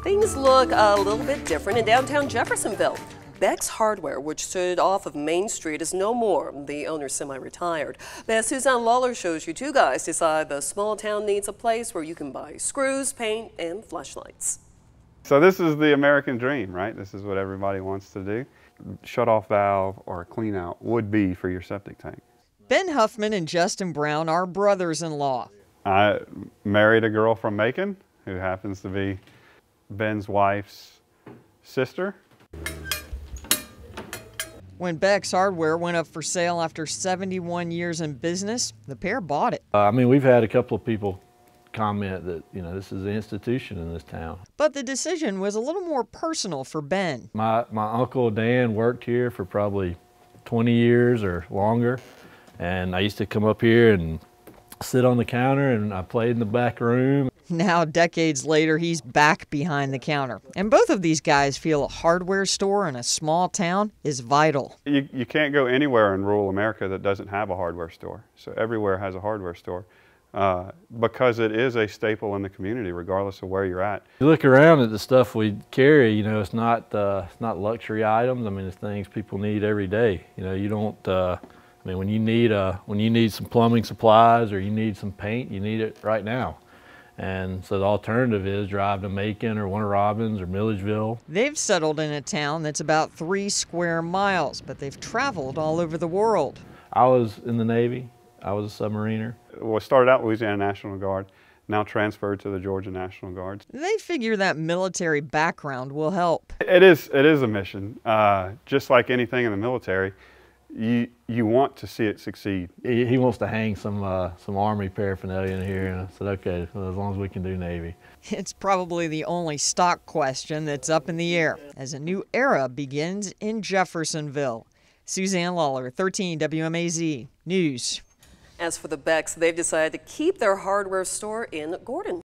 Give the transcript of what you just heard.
Things look a little bit different in downtown Jeffersonville. Beck's Hardware, which stood off of Main Street, is no more. The owner's semi-retired. But Suzanne Lawler shows you two guys decide the small town needs a place where you can buy screws, paint, and flashlights. So this is the American dream, right? This is what everybody wants to do. Shut-off valve or a clean-out would be for your septic tank. Ben Huffman and Justin Brown are brothers-in-law. I married a girl from Macon who happens to be Ben's wife's sister. When Beck's Hardware went up for sale after 71 years in business, the pair bought it. We've had a couple of people comment that, this is an institution in this town. But the decision was a little more personal for Ben. My uncle Dan worked here for probably 20 years or longer, and I used to come up here and sit on the counter, and I played in the back room. Now, decades later, he's back behind the counter. And both of these guys feel a hardware store in a small town is vital. You can't go anywhere in rural America that doesn't have a hardware store. So everywhere has a hardware store because it is a staple in the community, regardless of where you're at. You look around at the stuff we carry, it's not luxury items. It's things people need every day. You don't, when you need some plumbing supplies or you need some paint, you need it right now. And so the alternative is drive to Macon or Warner Robins or Milledgeville. They've settled in a town that's about 3 square miles, but they've traveled all over the world. I was in the Navy. I was a submariner. Well, started out Louisiana National Guard, now transferred to the Georgia National Guard. They figure that military background will help. It is a mission. Just like anything in the military, you want to see it succeed. He wants to hang some Army paraphernalia in here, and I said, okay, well, as long as we can do Navy. It's probably the only stock question that's up in the air as a new era begins in Jeffersonville. Suzanne Lawler, 13 WMAZ News. As for the Becks, they've decided to keep their hardware store in Gordon.